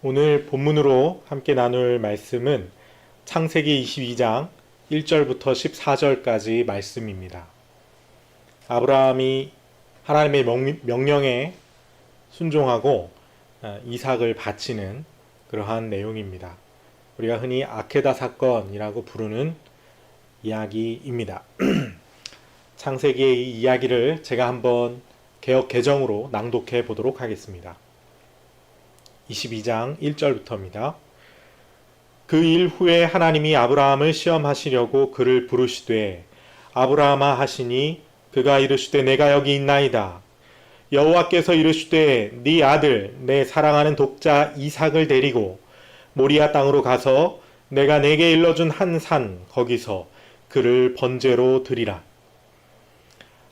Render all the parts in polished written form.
오늘 본문으로 함께 나눌 말씀은 창세기 22장 1절부터 14절까지 말씀입니다. 아브라함이 하나님의 명령에 순종하고 이삭을 바치는 그러한 내용입니다. 우리가 흔히 아케다 사건이라고 부르는 이야기입니다. 창세기의 이 이야기를 제가 한번 개역 개정으로 낭독해 보도록 하겠습니다. 22장 1절부터입니다. 그 일 후에 하나님이 아브라함을 시험하시려고 그를 부르시되 아브라함아 하시니 그가 이르시되 내가 여기 있나이다. 여호와께서 이르시되 네 아들 내 사랑하는 독자 이삭을 데리고 모리아 땅으로 가서 내가 내게 일러준 한 산 거기서 그를 번제로 드리라.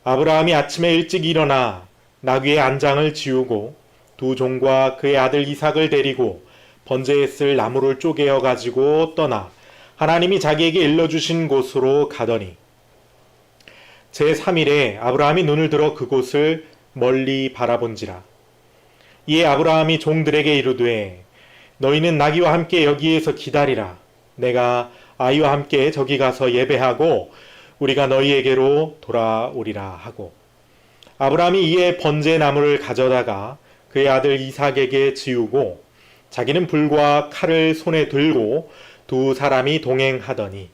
아브라함이 아침에 일찍 일어나 나귀의 안장을 지우고 두 종과 그의 아들 이삭을 데리고 번제에 쓸 나무를 쪼개어 가지고 떠나 하나님이 자기에게 일러주신 곳으로 가더니 제3일에 아브라함이 눈을 들어 그곳을 멀리 바라본지라. 이에 아브라함이 종들에게 이르되 너희는 나귀와 함께 여기에서 기다리라. 내가 아이와 함께 저기 가서 예배하고 우리가 너희에게로 돌아오리라 하고 아브라함이 이에 번제 나무를 가져다가 그의 아들 이삭에게 지우고 자기는 불과 칼을 손에 들고 두 사람이 동행하더니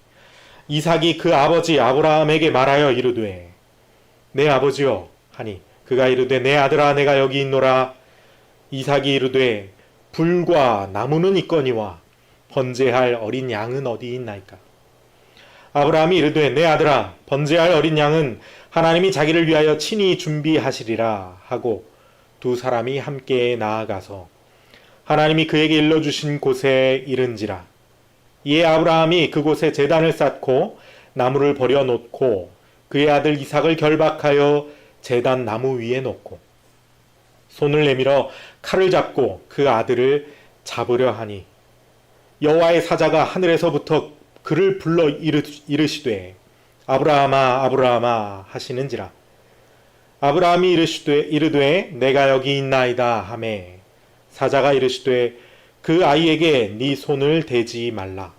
이삭이 그 아버지 아브라함에게 말하여 이르되 내 아버지여 하니 그가 이르되 내 아들아 내가 여기 있노라. 이삭이 이르되 불과 나무는 있거니와 번제할 어린 양은 어디 있나이까. 아브라함이 이르되 내 아들아 번제할 어린 양은 하나님이 자기를 위하여 친히 준비하시리라 하고 두 사람이 함께 나아가서 하나님이 그에게 일러주신 곳에 이른지라. 이에 아브라함이 그곳에 제단을 쌓고 나무를 버려 놓고 그의 아들 이삭을 결박하여 제단 나무 위에 놓고 손을 내밀어 칼을 잡고 그 아들을 잡으려 하니 여호와의 사자가 하늘에서부터 그를 불러 이르시되 아브라함아 아브라함아 하시는지라. 아브라함이 이르되 내가 여기 있나이다 하매 사자가 이르시되 그 아이에게 네 손을 대지 말라.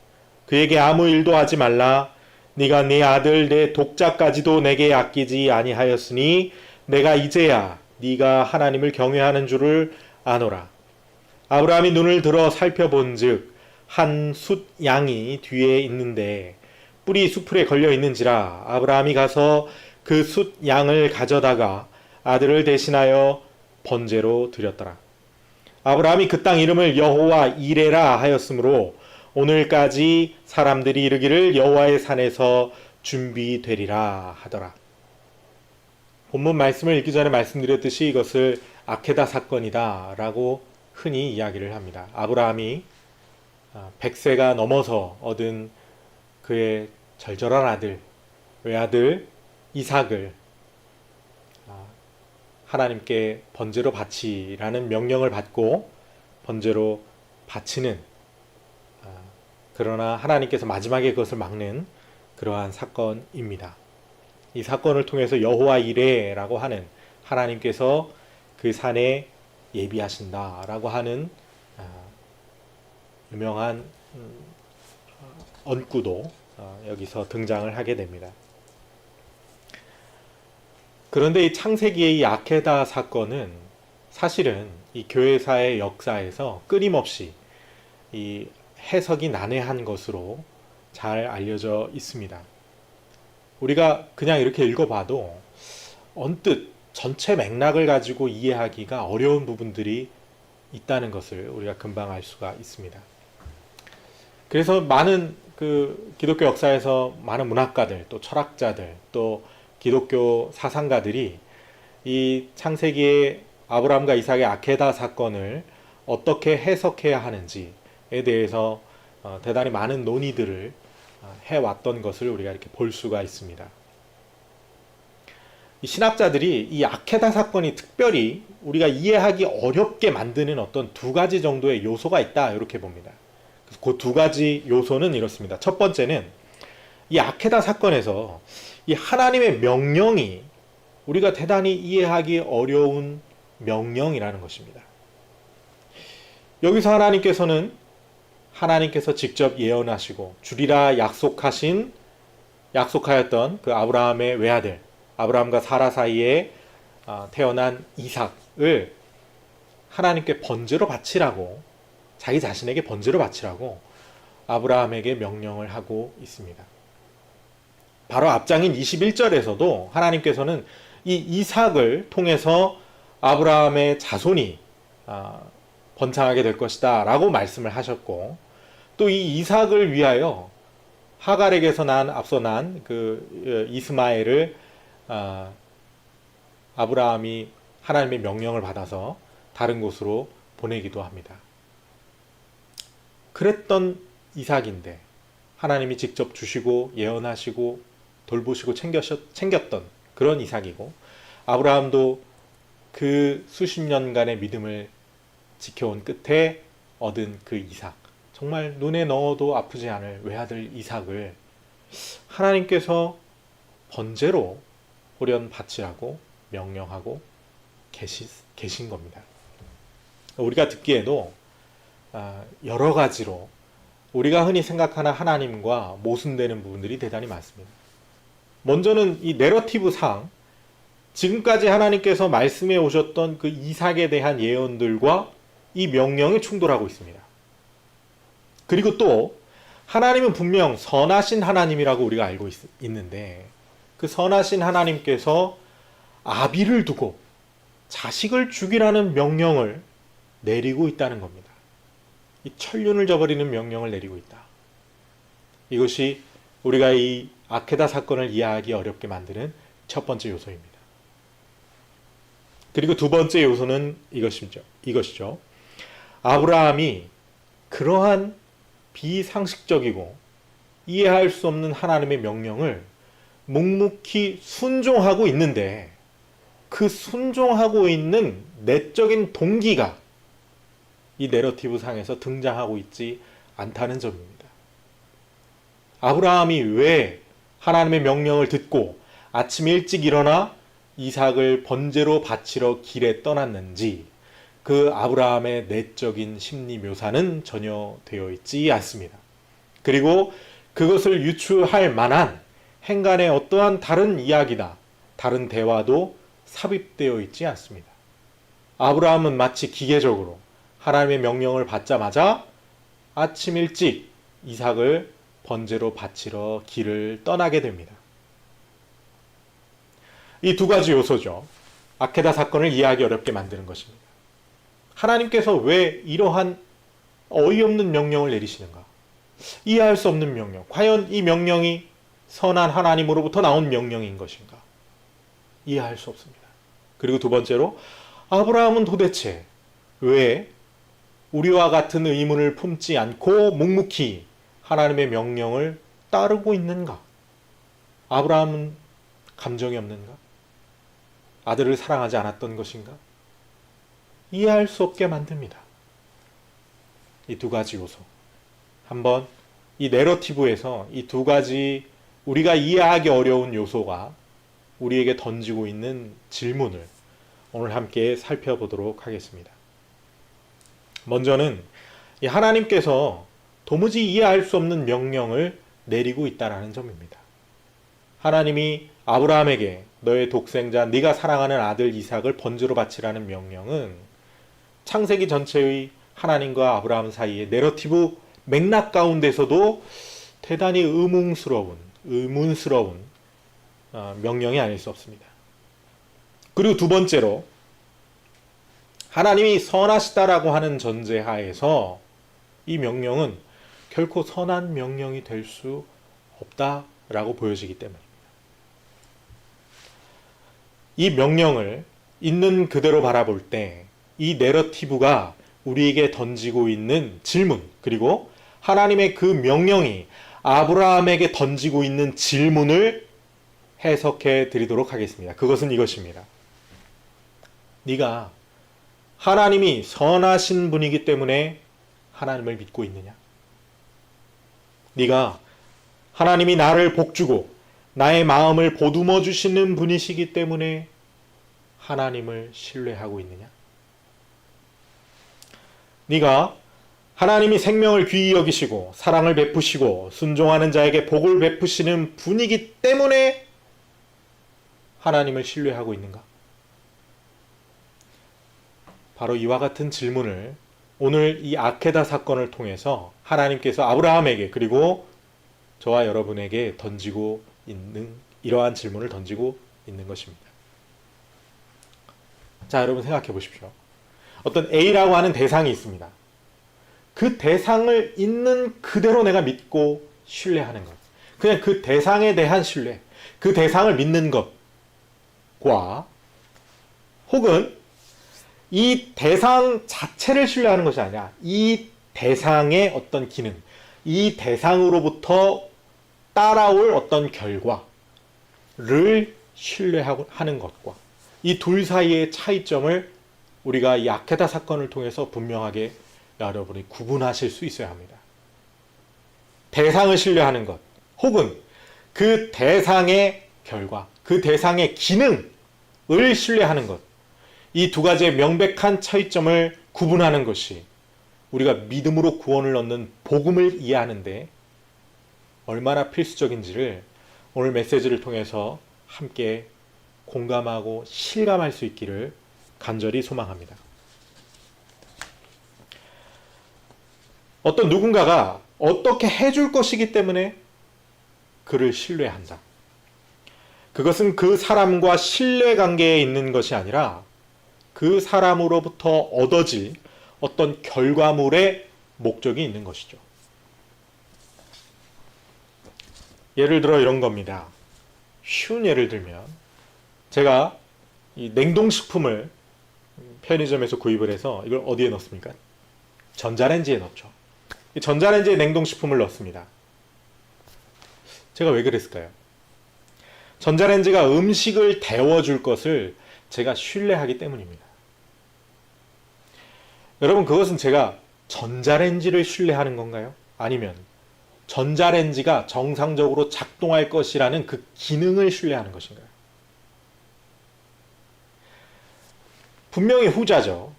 그에게 아무 일도 하지 말라. 네가 네 아들 내 독자까지도 내게 아끼지 아니하였으니 내가 이제야 네가 하나님을 경외하는 줄을 아노라. 아브라함이 눈을 들어 살펴본즉 한 숫 양이 뒤에 있는데 뿔이 수풀에 걸려 있는지라. 아브라함이 가서 그 숫 양을 가져다가 아들을 대신하여 번제로 드렸더라. 아브라함이 그 땅 이름을 여호와 이레라 하였으므로 오늘까지 사람들이 이르기를 여호와의 산에서 준비되리라 하더라. 본문 말씀을 읽기 전에 말씀드렸듯이 이것을 아케다 사건이다 라고 흔히 이야기를 합니다. 아브라함이 100세가 넘어서 얻은 그의 절절한 아들, 외아들 이삭을 하나님께 번제로 바치라는 명령을 받고 번제로 바치는, 그러나 하나님께서 마지막에 그것을 막는 그러한 사건입니다. 이 사건을 통해서 여호와 이레라고 하는 하나님께서 그 산에 예비하신다라고 하는 유명한 언구도 여기서 등장을 하게 됩니다. 그런데 이 창세기의 이 아케다 사건은 사실은 이 교회사의 역사에서 끊임없이 이 해석이 난해한 것으로 잘 알려져 있습니다. 우리가 그냥 이렇게 읽어봐도 언뜻 전체 맥락을 가지고 이해하기가 어려운 부분들이 있다는 것을 우리가 금방 알 수가 있습니다. 그래서 많은 기독교 역사에서 많은 문학가들, 또 철학자들, 또 기독교 사상가들이 이 창세기의 아브라함과 이삭의 아케다 사건을 어떻게 해석해야 하는지에 대해서 대단히 많은 논의들을 해왔던 것을 우리가 이렇게 볼 수가 있습니다. 이 신학자들이 이 아케다 사건이 특별히 우리가 이해하기 어렵게 만드는 어떤 두 가지 정도의 요소가 있다 이렇게 봅니다. 그래서 그 두 가지 요소는 이렇습니다. 첫 번째는 이 아케다 사건에서 이 하나님의 명령이 우리가 대단히 이해하기 어려운 명령이라는 것입니다. 여기서 하나님께서 직접 예언하시고 주리라 약속하였던 그 아브라함의 외아들, 아브라함과 사라 사이에 태어난 이삭을 하나님께 번제로 바치라고, 자기 자신에게 번제로 바치라고 아브라함에게 명령을 하고 있습니다. 바로 앞장인 21절에서도 하나님께서는 이 이삭을 통해서 아브라함의 자손이 번창하게 될 것이다 라고 말씀을 하셨고, 또 이 이삭을 위하여 하갈에게서 앞서 난 그 이스마엘을 아브라함이 하나님의 명령을 받아서 다른 곳으로 보내기도 합니다. 그랬던 이삭인데 하나님이 직접 주시고 예언하시고 돌보시고 챙겼던 그런 이삭이고, 아브라함도 그 수십 년간의 믿음을 지켜온 끝에 얻은 그 이삭, 정말 눈에 넣어도 아프지 않을 외아들 이삭을 하나님께서 번제로 호련 바치라고 명령하고 계신 겁니다. 우리가 듣기에도 여러 가지로 우리가 흔히 생각하는 하나님과 모순되는 부분들이 대단히 많습니다. 먼저는 이 내러티브상 지금까지 하나님께서 말씀해 오셨던 그 이삭에 대한 예언들과 이 명령이 충돌하고 있습니다. 그리고 또 하나님은 분명 선하신 하나님이라고 우리가 알고 있는데, 그 선하신 하나님께서 아비를 두고 자식을 죽이라는 명령을 내리고 있다는 겁니다. 이 천륜을 저버리는 명령을 내리고 있다. 이것이 우리가 이 아케다 사건을 이해하기 어렵게 만드는 첫 번째 요소입니다. 그리고 두 번째 요소는 이것이죠. 아브라함이 그러한 비상식적이고 이해할 수 없는 하나님의 명령을 묵묵히 순종하고 있는데, 그 순종하고 있는 내적인 동기가 이 내러티브 상에서 등장하고 있지 않다는 점입니다. 아브라함이 왜 하나님의 명령을 듣고 아침 일찍 일어나 이삭을 번제로 바치러 길에 떠났는지, 그 아브라함의 내적인 심리 묘사는 전혀 되어 있지 않습니다. 그리고 그것을 유추할 만한 행간의 어떠한 다른 이야기나 다른 대화도 삽입되어 있지 않습니다. 아브라함은 마치 기계적으로 하나님의 명령을 받자마자 아침 일찍 이삭을 번제로 바치러 길을 떠나게 됩니다. 이 두 가지 요소죠. 아케다 사건을 이해하기 어렵게 만드는 것입니다. 하나님께서 왜 이러한 어이없는 명령을 내리시는가? 이해할 수 없는 명령. 과연 이 명령이 선한 하나님으로부터 나온 명령인 것인가? 이해할 수 없습니다. 그리고 두 번째로, 아브라함은 도대체 왜 우리와 같은 의문을 품지 않고 묵묵히 하나님의 명령을 따르고 있는가? 아브라함은 감정이 없는가? 아들을 사랑하지 않았던 것인가? 이해할 수 없게 만듭니다. 이 두 가지 요소. 한번 이 내러티브에서 이 두 가지 우리가 이해하기 어려운 요소가 우리에게 던지고 있는 질문을 오늘 함께 살펴보도록 하겠습니다. 먼저는 이 하나님께서 도무지 이해할 수 없는 명령을 내리고 있다는 점입니다. 하나님이 아브라함에게 너의 독생자 네가 사랑하는 아들 이삭을 번제로 바치라는 명령은 창세기 전체의 하나님과 아브라함 사이의 내러티브 맥락 가운데서도 대단히 의문스러운 명령이 아닐 수 없습니다. 그리고 두 번째로, 하나님이 선하시다라고 하는 전제하에서 이 명령은 결코 선한 명령이 될 수 없다라고 보여지기 때문입니다. 이 명령을 있는 그대로 바라볼 때 이 내러티브가 우리에게 던지고 있는 질문, 그리고 하나님의 그 명령이 아브라함에게 던지고 있는 질문을 해석해 드리도록 하겠습니다. 그것은 이것입니다. 네가 하나님이 선하신 분이기 때문에 하나님을 믿고 있느냐? 네가 하나님이 나를 복주고 나의 마음을 보듬어 주시는 분이시기 때문에 하나님을 신뢰하고 있느냐? 네가 하나님이 생명을 귀히 여기시고 사랑을 베푸시고 순종하는 자에게 복을 베푸시는 분이기 때문에 하나님을 신뢰하고 있는가? 바로 이와 같은 질문을 오늘 이 아케다 사건을 통해서 하나님께서 아브라함에게 그리고 저와 여러분에게 던지고 있는 이러한 질문을 던지고 있는 것입니다. 자, 여러분 생각해 보십시오. 어떤 A라고 하는 대상이 있습니다. 그 대상을 있는 그대로 내가 믿고 신뢰하는 것. 그냥 그 대상에 대한 신뢰, 그 대상을 믿는 것과 혹은 이 대상 자체를 신뢰하는 것이 아니라 이 대상의 어떤 기능, 이 대상으로부터 따라올 어떤 결과를 신뢰하는 것과 이 둘 사이의 차이점을 우리가 이 아케다 사건을 통해서 분명하게 여러분이 구분하실 수 있어야 합니다. 대상을 신뢰하는 것 혹은 그 대상의 결과, 그 대상의 기능을 신뢰하는 것, 이 두 가지의 명백한 차이점을 구분하는 것이 우리가 믿음으로 구원을 얻는 복음을 이해하는데 얼마나 필수적인지를 오늘 메시지를 통해서 함께 공감하고 실감할 수 있기를 간절히 소망합니다. 어떤 누군가가 어떻게 해줄 것이기 때문에 그를 신뢰한다. 그것은 그 사람과 신뢰관계에 있는 것이 아니라 그 사람으로부터 얻어질 어떤 결과물의 목적이 있는 것이죠. 예를 들어 이런 겁니다. 쉬운 예를 들면 제가 이 냉동식품을 편의점에서 구입을 해서 이걸 어디에 넣습니까? 전자레인지에 넣죠. 전자레인지에 냉동식품을 넣습니다. 제가 왜 그랬을까요? 전자레인지가 음식을 데워줄 것을 제가 신뢰하기 때문입니다. 여러분, 그것은 제가 전자레인지를 신뢰하는 건가요? 아니면 전자레인지가 정상적으로 작동할 것이라는 그 기능을 신뢰하는 것인가요? 분명히 후자죠.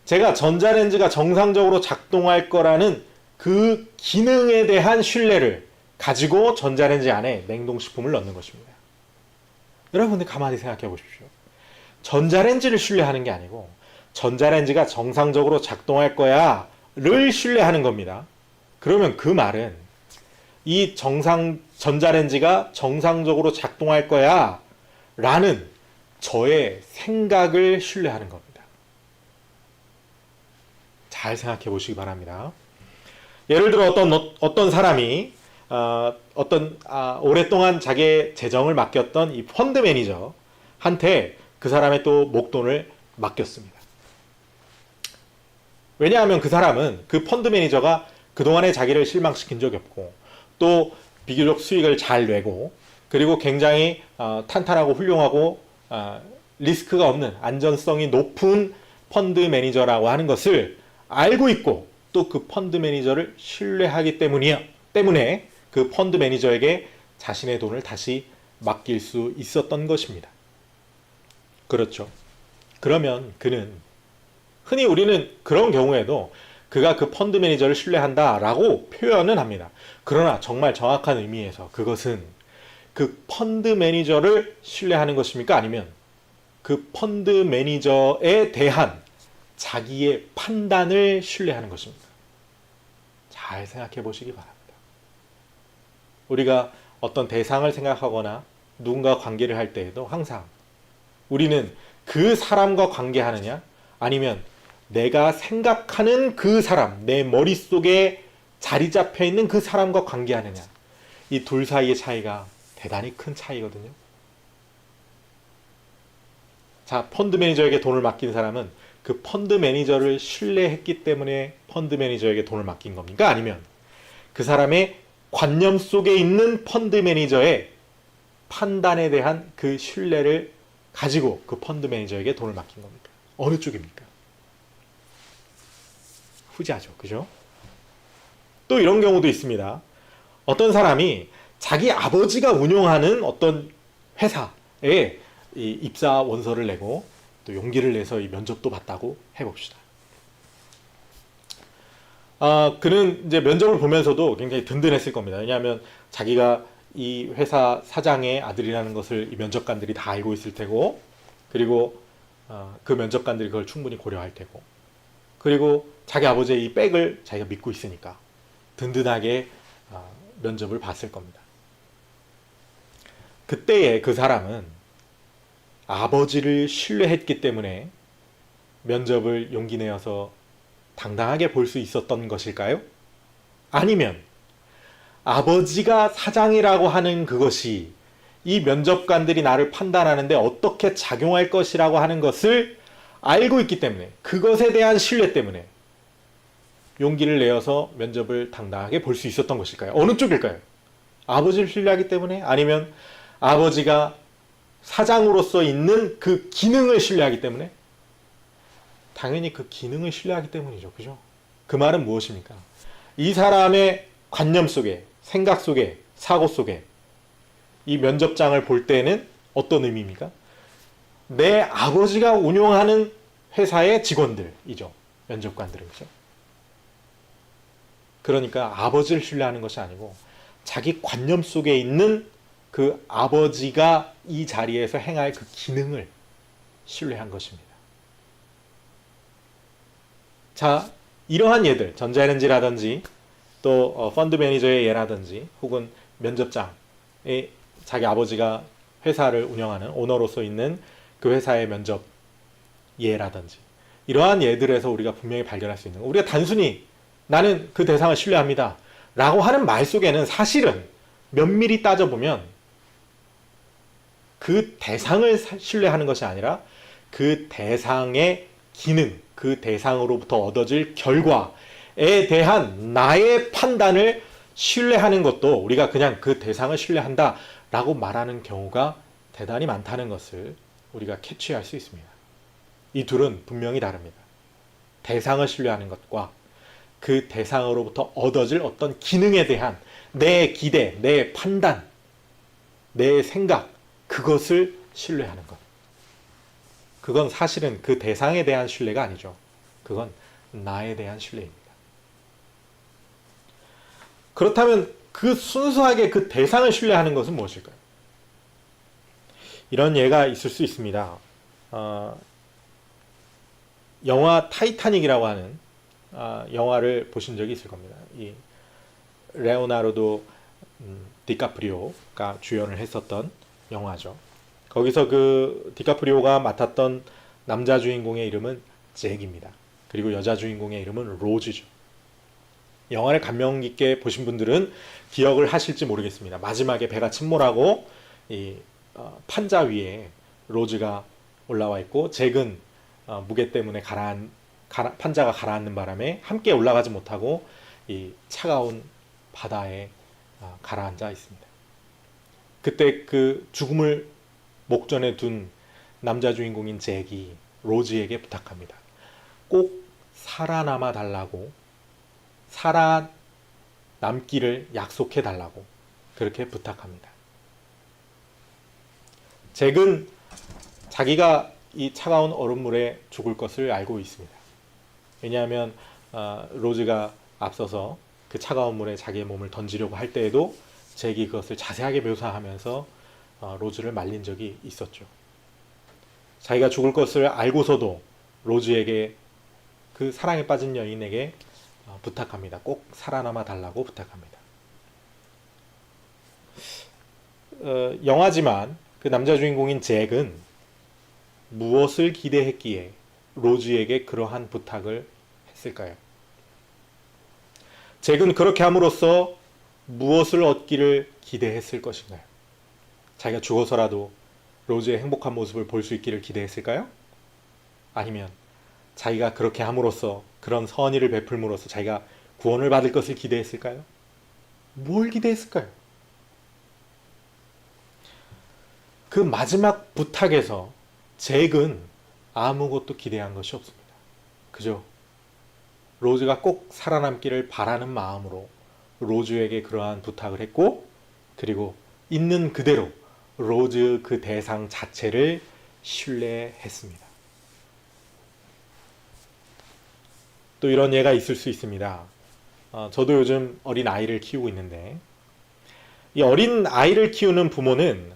제가 전자레인지가 정상적으로 작동할 거라는 그 기능에 대한 신뢰를 가지고 전자레인지 안에 냉동식품을 넣는 것입니다. 여러분들 가만히 생각해 보십시오. 전자레인지를 신뢰하는 게 아니고 전자레인지가 정상적으로 작동할 거야 를 신뢰하는 겁니다. 그러면 그 말은 이 전자레인지가 정상적으로 작동할 거야 라는 저의 생각을 신뢰하는 겁니다. 잘 생각해 보시기 바랍니다. 예를 들어 어떤 사람이 오랫동안 자기의 재정을 맡겼던 이 펀드 매니저한테 그 사람의 또 목돈을 맡겼습니다. 왜냐하면 그 사람은 그 펀드 매니저가 그동안에 자기를 실망시킨 적이 없고 또 비교적 수익을 잘 내고 그리고 굉장히 탄탄하고 훌륭하고 리스크가 없는 안전성이 높은 펀드 매니저라고 하는 것을 알고 있고 또 그 펀드 매니저를 신뢰하기 때문에 그 펀드 매니저에게 자신의 돈을 다시 맡길 수 있었던 것입니다. 그렇죠. 그러면 그는 흔히 우리는 그런 경우에도 그가 그 펀드 매니저를 신뢰한다라고 표현은 합니다. 그러나 정말 정확한 의미에서 그것은 그 펀드 매니저를 신뢰하는 것입니까? 아니면 그 펀드 매니저에 대한 자기의 판단을 신뢰하는 것입니다. 잘 생각해 보시기 바랍니다. 우리가 어떤 대상을 생각하거나 누군가 관계를 할 때에도 항상 우리는 그 사람과 관계하느냐 아니면 내가 생각하는 그 사람, 내 머릿속에 자리 잡혀 있는 그 사람과 관계하느냐, 이 둘 사이의 차이가 대단히 큰 차이거든요. 자, 펀드 매니저에게 돈을 맡긴 사람은 그 펀드 매니저를 신뢰했기 때문에 펀드 매니저에게 돈을 맡긴 겁니까? 아니면 그 사람의 관념 속에 있는 펀드 매니저의 판단에 대한 그 신뢰를 가지고 그 펀드 매니저에게 돈을 맡긴 겁니까? 어느 쪽입니까? 후자죠. 그죠? 또 이런 경우도 있습니다. 어떤 사람이 자기 아버지가 운영하는 어떤 회사에 이 입사 원서를 내고 또 용기를 내서 이 면접도 봤다고 해봅시다. 그는 이제 면접을 보면서도 굉장히 든든했을 겁니다. 왜냐하면 자기가 이 회사 사장의 아들이라는 것을 이 면접관들이 다 알고 있을 테고, 그리고 그 면접관들이 그걸 충분히 고려할 테고, 그리고 자기 아버지의 이 백을 자기가 믿고 있으니까 든든하게 면접을 봤을 겁니다. 그때의 그 사람은 아버지를 신뢰했기 때문에 면접을 용기 내어서 당당하게 볼 수 있었던 것일까요? 아니면 아버지가 사장이라고 하는 그것이 이 면접관들이 나를 판단하는데 어떻게 작용할 것이라고 하는 것을 알고 있기 때문에, 그것에 대한 신뢰 때문에 용기를 내어서 면접을 당당하게 볼 수 있었던 것일까요? 어느 쪽일까요? 아버지를 신뢰하기 때문에, 아니면 아버지가 사장으로서 있는 그 기능을 신뢰하기 때문에? 당연히 그 기능을 신뢰하기 때문이죠. 그죠? 그 말은 무엇입니까? 이 사람의 관념 속에, 생각 속에, 사고 속에 이 면접장을 볼 때는 어떤 의미입니까? 내 아버지가 운영하는 회사의 직원들이죠. 면접관들은. 그죠? 그러니까 아버지를 신뢰하는 것이 아니고 자기 관념 속에 있는 그 아버지가 이 자리에서 행할 그 기능을 신뢰한 것입니다. 자, 이러한 예들, 전자레인지라든지 또 펀드 매니저의 예라든지 혹은 면접장에 자기 아버지가 회사를 운영하는 오너로서 있는 그 회사의 면접 예라든지 이러한 예들에서 우리가 분명히 발견할 수 있는 거. 우리가 단순히 나는 그 대상을 신뢰합니다 라고 하는 말 속에는 사실은 면밀히 따져보면 그 대상을 신뢰하는 것이 아니라 그 대상의 기능, 그 대상으로부터 얻어질 결과에 대한 나의 판단을 신뢰하는 것도 우리가 그냥 그 대상을 신뢰한다 라고 말하는 경우가 대단히 많다는 것을 우리가 캐치할 수 있습니다. 이 둘은 분명히 다릅니다. 대상을 신뢰하는 것과 그 대상으로부터 얻어질 어떤 기능에 대한 내 기대, 내 판단, 내 생각, 그것을 신뢰하는 것. 그건 사실은 그 대상에 대한 신뢰가 아니죠. 그건 나에 대한 신뢰입니다. 그렇다면 그 순수하게 그 대상을 신뢰하는 것은 무엇일까요? 이런 예가 있을 수 있습니다. 영화 타이타닉이라고 하는 영화를 보신 적이 있을 겁니다. 이 레오나르도 디카프리오가 주연을 했었던 영화죠. 거기서 그 디카프리오가 맡았던 남자 주인공의 이름은 잭입니다. 그리고 여자 주인공의 이름은 로즈죠. 영화를 감명 깊게 보신 분들은 기억을 하실지 모르겠습니다. 마지막에 배가 침몰하고 이 판자 위에 로즈가 올라와 있고 잭은 무게 때문에 판자가 가라앉는 바람에 함께 올라가지 못하고 이 차가운 바다에 가라앉아 있습니다. 그때 그 죽음을 목전에 둔 남자 주인공인 잭이 로즈에게 부탁합니다. 꼭 살아남아 달라고, 살아남기를 약속해 달라고 그렇게 부탁합니다. 잭은 자기가 이 차가운 얼음물에 죽을 것을 알고 있습니다. 왜냐하면 로즈가 앞서서 그 차가운 물에 자기의 몸을 던지려고 할 때에도 잭이 그것을 자세하게 묘사하면서 로즈를 말린 적이 있었죠. 자기가 죽을 것을 알고서도 로즈에게, 그 사랑에 빠진 여인에게 부탁합니다. 꼭 살아남아 달라고 부탁합니다. 영화지만 그 남자 주인공인 잭은 무엇을 기대했기에 로즈에게 그러한 부탁을 했을까요? 잭은 그렇게 함으로써 무엇을 얻기를 기대했을 것인가요? 자기가 죽어서라도 로즈의 행복한 모습을 볼 수 있기를 기대했을까요? 아니면 자기가 그렇게 함으로써, 그런 선의를 베풀므로써 자기가 구원을 받을 것을 기대했을까요? 뭘 기대했을까요? 그 마지막 부탁에서 잭은 아무것도 기대한 것이 없습니다. 그죠? 로즈가 꼭 살아남기를 바라는 마음으로 로즈에게 그러한 부탁을 했고, 그리고 있는 그대로 로즈 그 대상 자체를 신뢰했습니다. 또 이런 예가 있을 수 있습니다. 저도 요즘 어린 아이를 키우고 있는데 이 어린 아이를 키우는 부모는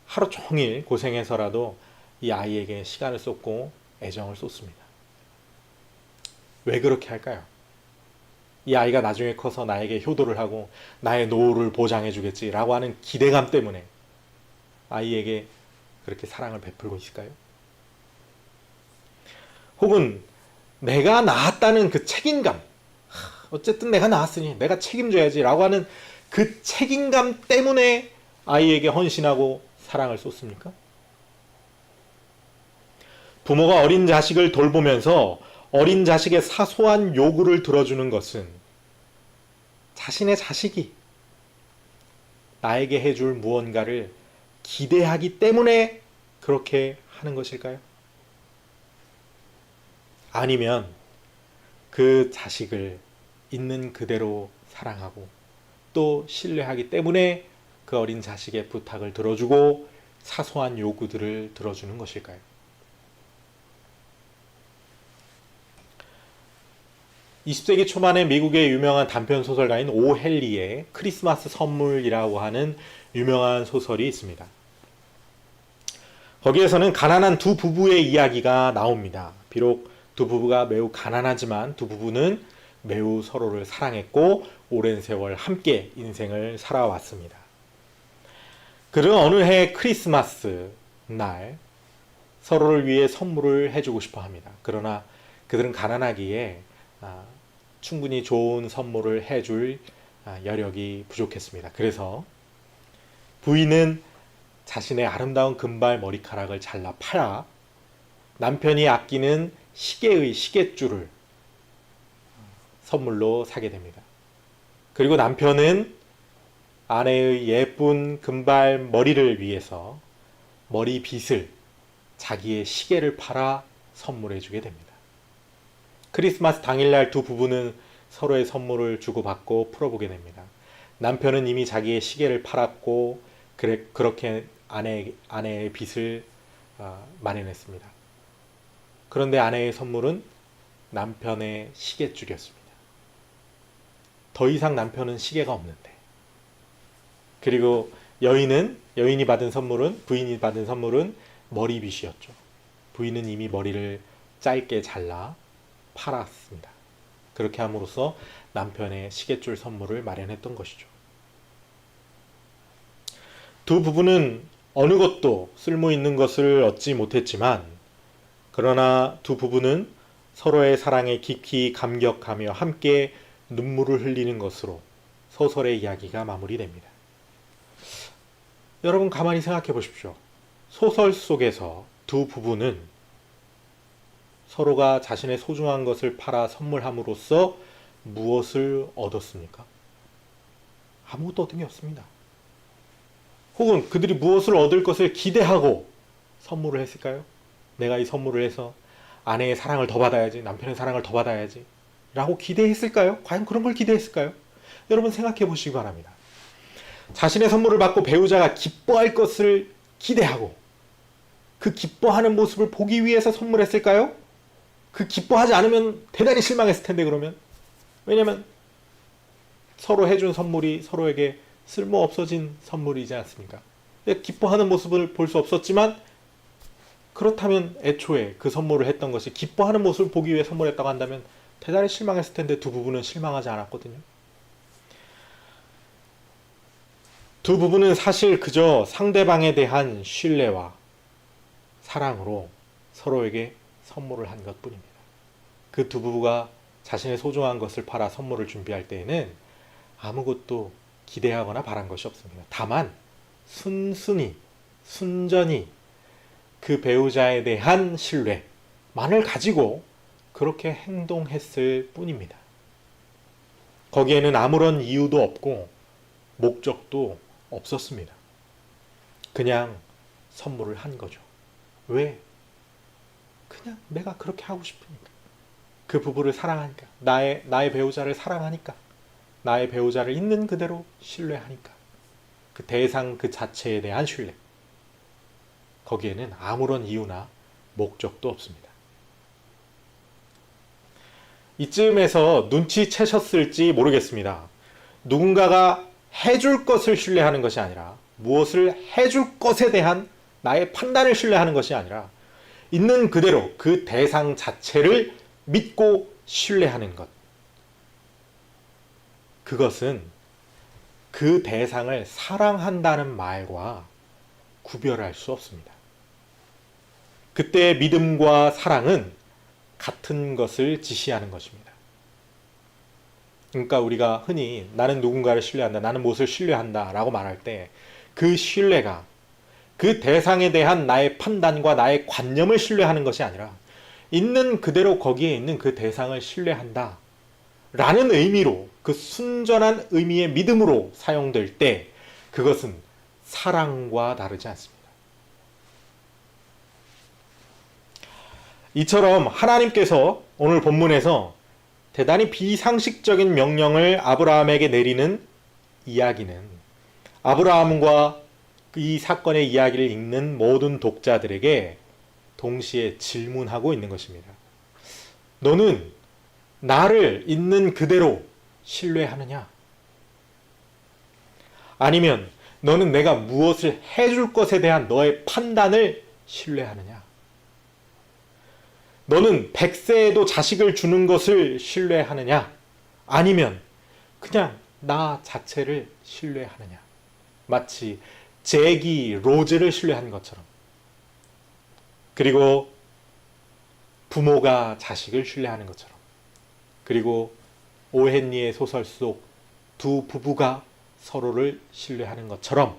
하루 종일 고생해서라도 이 아이에게 시간을 쏟고 애정을 쏟습니다. 왜 그렇게 할까요? 이 아이가 나중에 커서 나에게 효도를 하고 나의 노후를 보장해 주겠지라고 하는 기대감 때문에 아이에게 그렇게 사랑을 베풀고 있을까요? 혹은 내가 낳았다는 그 책임감, 어쨌든 내가 낳았으니 내가 책임져야지 라고 하는 그 책임감 때문에 아이에게 헌신하고 사랑을 쏟습니까? 부모가 어린 자식을 돌보면서 어린 자식의 사소한 요구를 들어주는 것은 자신의 자식이 나에게 해줄 무언가를 기대하기 때문에 그렇게 하는 것일까요? 아니면 그 자식을 있는 그대로 사랑하고 또 신뢰하기 때문에 그 어린 자식의 부탁을 들어주고 사소한 요구들을 들어주는 것일까요? 20세기 초반에 미국의 유명한 단편 소설가인 오 헨리의 크리스마스 선물이라고 하는 유명한 소설이 있습니다. 거기에서는 가난한 두 부부의 이야기가 나옵니다. 비록 두 부부가 매우 가난하지만 두 부부는 매우 서로를 사랑했고 오랜 세월 함께 인생을 살아왔습니다. 그들은 어느 해 크리스마스 날 서로를 위해 선물을 해주고 싶어 합니다. 그러나 그들은 가난하기에 충분히 좋은 선물을 해줄 여력이 부족했습니다. 그래서 부인은 자신의 아름다운 금발 머리카락을 잘라 팔아 남편이 아끼는 시계의 시계줄을 선물로 사게 됩니다. 그리고 남편은 아내의 예쁜 금발 머리를 위해서 머리빗을 자기의 시계를 팔아 선물해 주게 됩니다. 크리스마스 당일날 두 부부는 서로의 선물을 주고받고 풀어보게 됩니다. 남편은 이미 자기의 시계를 팔았고 그렇게 아내의 빚을 마련했습니다. 그런데 아내의 선물은 남편의 시계줄이었습니다. 더 이상 남편은 시계가 없는데. 그리고 부인이 받은 선물은 머리빗이었죠. 부인은 이미 머리를 짧게 잘라 팔았습니다. 그렇게 함으로써 남편의 시계줄 선물을 마련했던 것이죠. 두 부부는 어느 것도 쓸모 있는 것을 얻지 못했지만 그러나 두 부부는 서로의 사랑에 깊이 감격하며 함께 눈물을 흘리는 것으로 소설의 이야기가 마무리됩니다. 여러분 가만히 생각해 보십시오. 소설 속에서 두 부부는 서로가 자신의 소중한 것을 팔아 선물함으로써 무엇을 얻었습니까? 아무것도 얻은 게 없습니다. 혹은 그들이 무엇을 얻을 것을 기대하고 선물을 했을까요? 내가 이 선물을 해서 아내의 사랑을 더 받아야지, 남편의 사랑을 더 받아야지 라고 기대했을까요? 과연 그런 걸 기대했을까요? 여러분 생각해 보시기 바랍니다. 자신의 선물을 받고 배우자가 기뻐할 것을 기대하고 그 기뻐하는 모습을 보기 위해서 선물했을까요? 그 기뻐하지 않으면 대단히 실망했을 텐데 그러면. 왜냐면 서로 해준 선물이 서로에게 쓸모 없어진 선물이지 않습니까? 기뻐하는 모습을 볼 수 없었지만 그렇다면 애초에 그 선물을 했던 것이 기뻐하는 모습을 보기 위해 선물했다고 한다면 대단히 실망했을 텐데 두 부부는 실망하지 않았거든요. 두 부부는 사실 그저 상대방에 대한 신뢰와 사랑으로 서로에게 선물을 한 것뿐입니다. 그 두 부부가 자신의 소중한 것을 팔아 선물을 준비할 때에는 아무것도 기대하거나 바란 것이 없습니다. 다만 순전히 그 배우자에 대한 신뢰만을 가지고 그렇게 행동했을 뿐입니다. 거기에는 아무런 이유도 없고 목적도 없었습니다. 그냥 선물을 한 거죠. 왜? 그냥 내가 그렇게 하고 싶으니까. 그 부부를 사랑하니까. 나의 배우자를 사랑하니까. 나의 배우자를 있는 그대로 신뢰하니까. 그 대상 그 자체에 대한 신뢰. 거기에는 아무런 이유나 목적도 없습니다. 이쯤에서 눈치채셨을지 모르겠습니다. 누군가가 해줄 것을 신뢰하는 것이 아니라, 무엇을 해줄 것에 대한 나의 판단을 신뢰하는 것이 아니라, 있는 그대로 그 대상 자체를 믿고 신뢰하는 것. 그것은 그 대상을 사랑한다는 말과 구별할 수 없습니다. 그때의 믿음과 사랑은 같은 것을 지시하는 것입니다. 그러니까 우리가 흔히 나는 누군가를 신뢰한다, 나는 무엇을 신뢰한다 라고 말할 때 그 신뢰가 그 대상에 대한 나의 판단과 나의 관념을 신뢰하는 것이 아니라 있는 그대로 거기에 있는 그 대상을 신뢰한다 라는 의미로, 그 순전한 의미의 믿음으로 사용될 때 그것은 사랑과 다르지 않습니다. 이처럼 하나님께서 오늘 본문에서 대단히 비상식적인 명령을 아브라함에게 내리는 이야기는 아브라함과 이 사건의 이야기를 읽는 모든 독자들에게 동시에 질문하고 있는 것입니다. 너는 나를 있는 그대로 신뢰하느냐? 아니면 너는 내가 무엇을 해줄 것에 대한 너의 판단을 신뢰하느냐? 너는 100세에도 자식을 주는 것을 신뢰하느냐? 아니면 그냥 나 자체를 신뢰하느냐? 마치 잭이 로즈를 신뢰한 것처럼, 그리고 부모가 자식을 신뢰하는 것처럼, 그리고 오헨리의 소설 속 두 부부가 서로를 신뢰하는 것처럼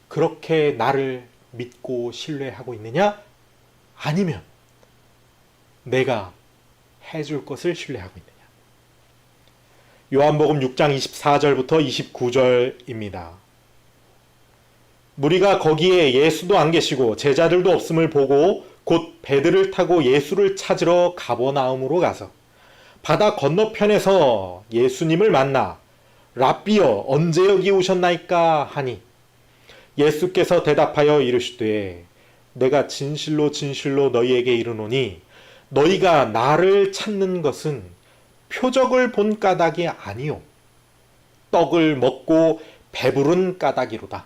그렇게 나를 믿고 신뢰하고 있느냐? 아니면 내가 해줄 것을 신뢰하고 있느냐? 요한복음 6장 24절부터 29절입니다. 무리가 거기에 예수도 안 계시고 제자들도 없음을 보고 곧 배들을 타고 예수를 찾으러 가버나움으로 가서 바다 건너편에서 예수님을 만나 랍비여 언제 여기 오셨나이까 하니 예수께서 대답하여 이르시되 내가 진실로 진실로 너희에게 이르노니 너희가 나를 찾는 것은 표적을 본 까닭이 아니요 떡을 먹고 배부른 까닭이로다.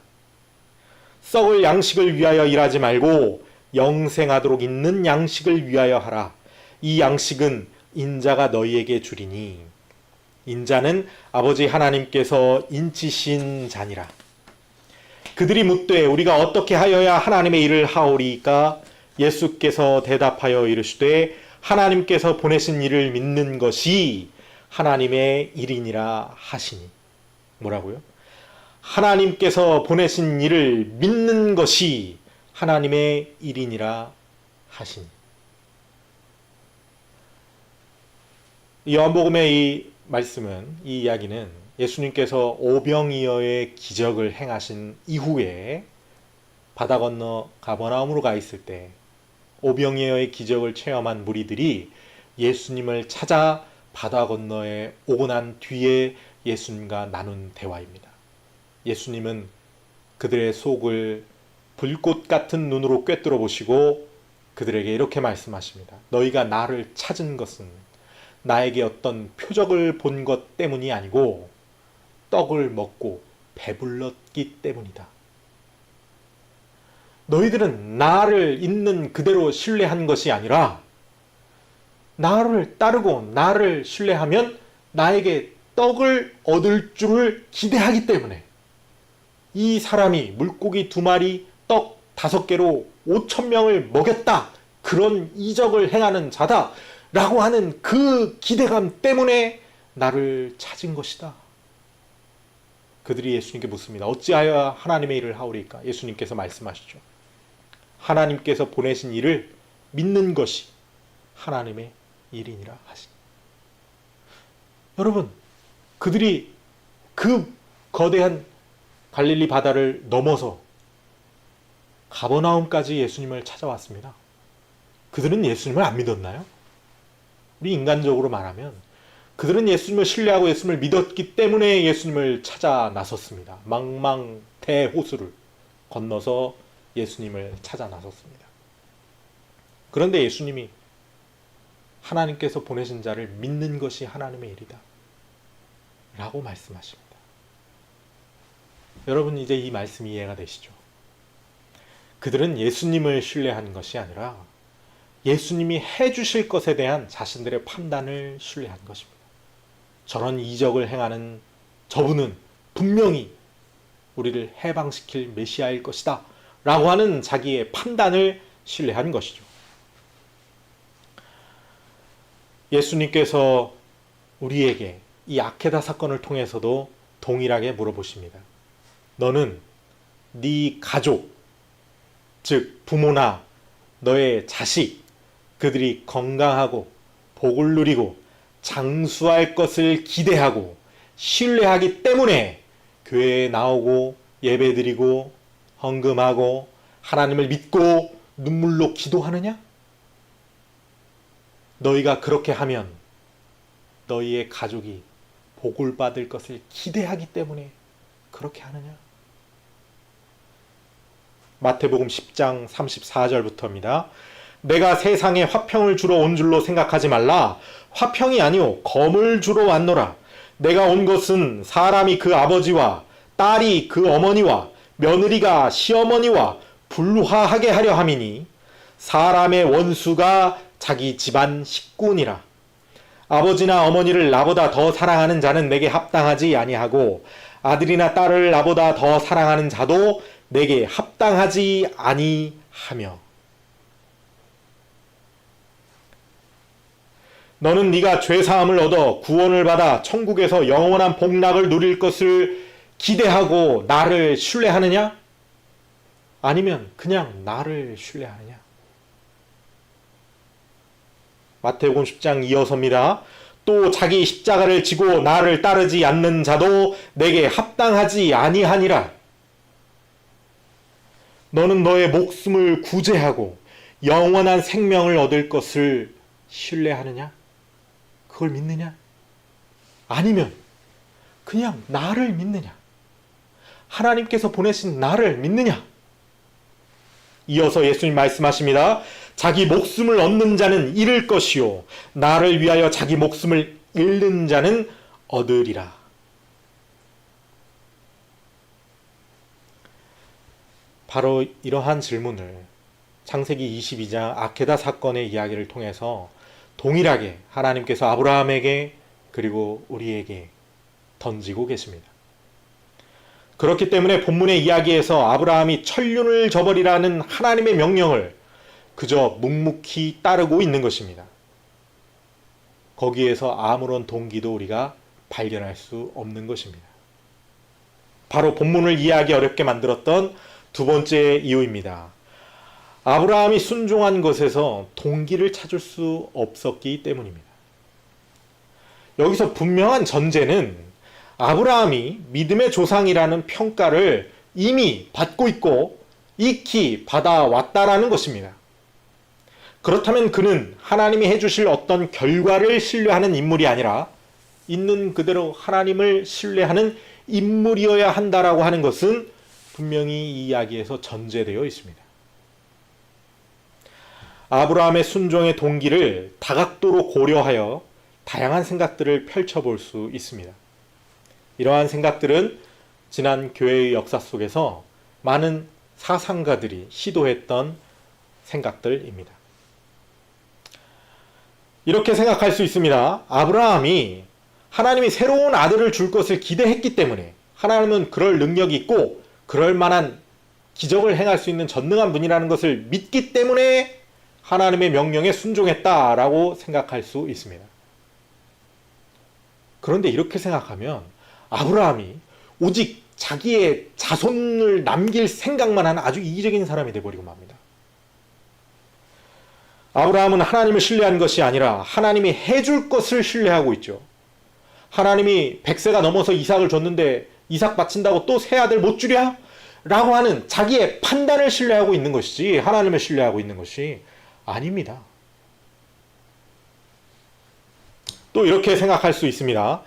썩을 양식을 위하여 일하지 말고 영생하도록 있는 양식을 위하여 하라. 이 양식은 인자가 너희에게 주리니 인자는 아버지 하나님께서 인치신 자니라. 그들이 묻되 우리가 어떻게 하여야 하나님의 일을 하오리까? 예수께서 대답하여 이르시되 하나님께서 보내신 일을 믿는 것이 하나님의 일이니라 하시니. 뭐라고요? 하나님께서 보내신 일을 믿는 것이 하나님의 일이니라 하시니. 요한복음의 이 말씀은, 이 이야기는 예수님께서 오병이어의 기적을 행하신 이후에 바다 건너 가버나움으로 가 있을 때 오병이어의 기적을 체험한 무리들이 예수님을 찾아 바다 건너에 오고 난 뒤에 예수님과 나눈 대화입니다. 예수님은 그들의 속을 불꽃 같은 눈으로 꿰뚫어 보시고 그들에게 이렇게 말씀하십니다. 너희가 나를 찾은 것은 나에게 어떤 표적을 본 것 때문이 아니고 떡을 먹고 배불렀기 때문이다. 너희들은 나를 있는 그대로 신뢰한 것이 아니라 나를 따르고 나를 신뢰하면 나에게 떡을 얻을 줄을 기대하기 때문에 이 사람이 물고기 2마리, 떡 5개로 5,000명을 먹였다. 그런 이적을 행하는 자다. 라고 하는 그 기대감 때문에 나를 찾은 것이다. 그들이 예수님께 묻습니다. 어찌하여 하나님의 일을 하오리까? 예수님께서 말씀하시죠. 하나님께서 보내신 일을 믿는 것이 하나님의 일이니라 하시니. 여러분, 그들이 그 거대한 갈릴리 바다를 넘어서 가버나움까지 예수님을 찾아왔습니다. 그들은 예수님을 안 믿었나요? 우리 인간적으로 말하면 그들은 예수님을 신뢰하고 예수님을 믿었기 때문에 예수님을 찾아 나섰습니다. 망망대호수를 건너서 예수님을 찾아 나섰습니다. 그런데 예수님이 하나님께서 보내신 자를 믿는 것이 하나님의 일이다 라고 말씀하십니다. 여러분, 이제 이 말씀이 이해가 되시죠? 그들은 예수님을 신뢰한 것이 아니라 예수님이 해주실 것에 대한 자신들의 판단을 신뢰한 것입니다. 저런 이적을 행하는 저분은 분명히 우리를 해방시킬 메시아일 것이다 라고 하는 자기의 판단을 신뢰한 것이죠. 예수님께서 우리에게 이 아케다 사건을 통해서도 동일하게 물어보십니다. 너는 네 가족, 즉 부모나 너의 자식, 그들이 건강하고 복을 누리고 장수할 것을 기대하고 신뢰하기 때문에 교회에 나오고 예배드리고 헌금하고 하나님을 믿고 눈물로 기도하느냐? 너희가 그렇게 하면 너희의 가족이 복을 받을 것을 기대하기 때문에 그렇게 하느냐? 마태복음 10장 34절부터입니다. 내가 세상에 화평을 주러 온 줄로 생각하지 말라. 화평이 아니오 검을 주러 왔노라. 내가 온 것은 사람이 그 아버지와 딸이 그 어머니와 며느리가 시어머니와 불화하게 하려 함이니 사람의 원수가 자기 집안 식구니라. 아버지나 어머니를 나보다 더 사랑하는 자는 내게 합당하지 아니하고 아들이나 딸을 나보다 더 사랑하는 자도 내게 합당하지 아니하며 너는 네가 죄사함을 얻어 구원을 받아 천국에서 영원한 복락을 누릴 것을 기대하고 나를 신뢰하느냐? 아니면 그냥 나를 신뢰하느냐? 마태복음 10장 이어서입니다. 또 자기 십자가를 지고 나를 따르지 않는 자도 내게 합당하지 아니하니라. 너는 너의 목숨을 구제하고 영원한 생명을 얻을 것을 신뢰하느냐? 그걸 믿느냐? 아니면 그냥 나를 믿느냐? 하나님께서 보내신 나를 믿느냐? 이어서 예수님 말씀하십니다. 자기 목숨을 얻는 자는 잃을 것이요 나를 위하여 자기 목숨을 잃는 자는 얻으리라. 바로 이러한 질문을 창세기 22장 아케다 사건의 이야기를 통해서 동일하게 하나님께서 아브라함에게 그리고 우리에게 던지고 계십니다. 그렇기 때문에 본문의 이야기에서 아브라함이 천륜을 저버리라는 하나님의 명령을 그저 묵묵히 따르고 있는 것입니다. 거기에서 아무런 동기도 우리가 발견할 수 없는 것입니다. 바로 본문을 이해하기 어렵게 만들었던 두 번째 이유입니다. 아브라함이 순종한 것에서 동기를 찾을 수 없었기 때문입니다. 여기서 분명한 전제는 아브라함이 믿음의 조상이라는 평가를 이미 받고 있고 익히 받아왔다라는 것입니다. 그렇다면 그는 하나님이 해주실 어떤 결과를 신뢰하는 인물이 아니라 있는 그대로 하나님을 신뢰하는 인물이어야 한다라고 하는 것은 분명히 이 이야기에서 전제되어 있습니다. 아브라함의 순종의 동기를 다각도로 고려하여 다양한 생각들을 펼쳐볼 수 있습니다. 이러한 생각들은 지난 교회의 역사 속에서 많은 사상가들이 시도했던 생각들입니다. 이렇게 생각할 수 있습니다. 아브라함이 하나님이 새로운 아들을 줄 것을 기대했기 때문에 하나님은 그럴 능력이 있고 그럴 만한 기적을 행할 수 있는 전능한 분이라는 것을 믿기 때문에 하나님의 명령에 순종했다라고 생각할 수 있습니다. 그런데 이렇게 생각하면 아브라함이 오직 자기의 자손을 남길 생각만 하는 아주 이기적인 사람이 되어버리고 맙니다. 아브라함은 하나님을 신뢰한 것이 아니라 하나님이 해줄 것을 신뢰하고 있죠. 하나님이 100세가 넘어서 이삭을 줬는데 이삭 바친다고 또 새 아들 못 주랴? 라고 하는 자기의 판단을 신뢰하고 있는 것이지 하나님을 신뢰하고 있는 것이 아닙니다. 또 이렇게 생각할 수 있습니다.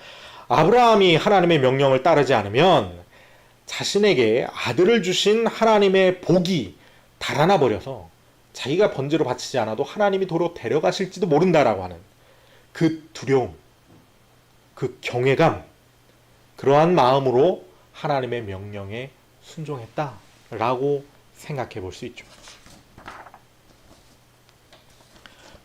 아브라함이 하나님의 명령을 따르지 않으면 자신에게 아들을 주신 하나님의 복이 달아나 버려서 자기가 번제로 바치지 않아도 하나님이 도로 데려가실지도 모른다라고 하는 그 두려움, 그 경외감, 그러한 마음으로 하나님의 명령에 순종했다라고 생각해 볼 수 있죠.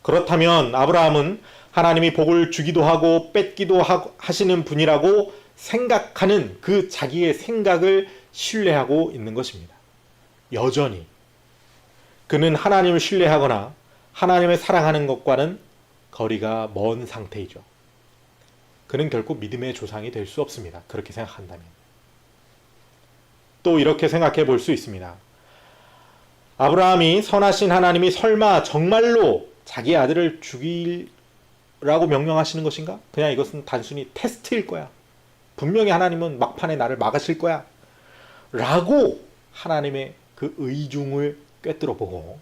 그렇다면 아브라함은 하나님이 복을 주기도 하고 뺏기도 하시는 분이라고 생각하는 그 자기의 생각을 신뢰하고 있는 것입니다. 여전히 그는 하나님을 신뢰하거나 하나님을 사랑하는 것과는 거리가 먼 상태이죠. 그는 결코 믿음의 조상이 될 수 없습니다. 그렇게 생각한다면. 또 이렇게 생각해 볼 수 있습니다. 아브라함이 선하신 하나님이 설마 정말로 자기 아들을 죽이라고 명령하시는 것인가? 그냥 이것은 단순히 테스트일 거야. 분명히 하나님은 막판에 나를 막으실 거야. 라고 하나님의 그 의중을 꿰뚫어 보고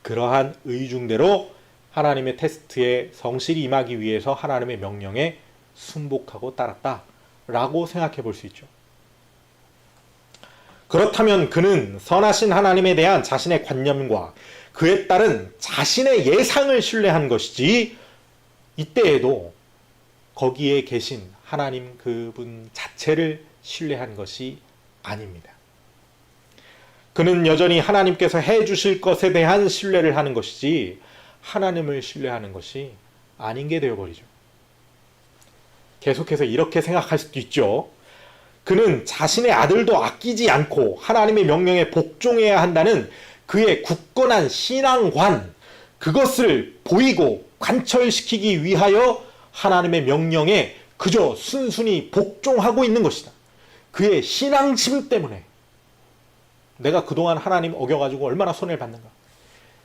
그러한 의중대로 하나님의 테스트에 성실히 임하기 위해서 하나님의 명령에 순복하고 따랐다라고 생각해 볼 수 있죠. 그렇다면 그는 선하신 하나님에 대한 자신의 관념과 그에 따른 자신의 예상을 신뢰한 것이지 이때에도 거기에 계신 하나님 그분 자체를 신뢰한 것이 아닙니다. 그는 여전히 하나님께서 해주실 것에 대한 신뢰를 하는 것이지 하나님을 신뢰하는 것이 아닌 게 되어버리죠. 계속해서 이렇게 생각할 수도 있죠. 그는 자신의 아들도 아끼지 않고 하나님의 명령에 복종해야 한다는 그의 굳건한 신앙관, 그것을 보이고 관철시키기 위하여 하나님의 명령에 그저 순순히 복종하고 있는 것이다. 그의 신앙심 때문에 내가 그동안 하나님 어겨가지고 얼마나 손해를 받는가.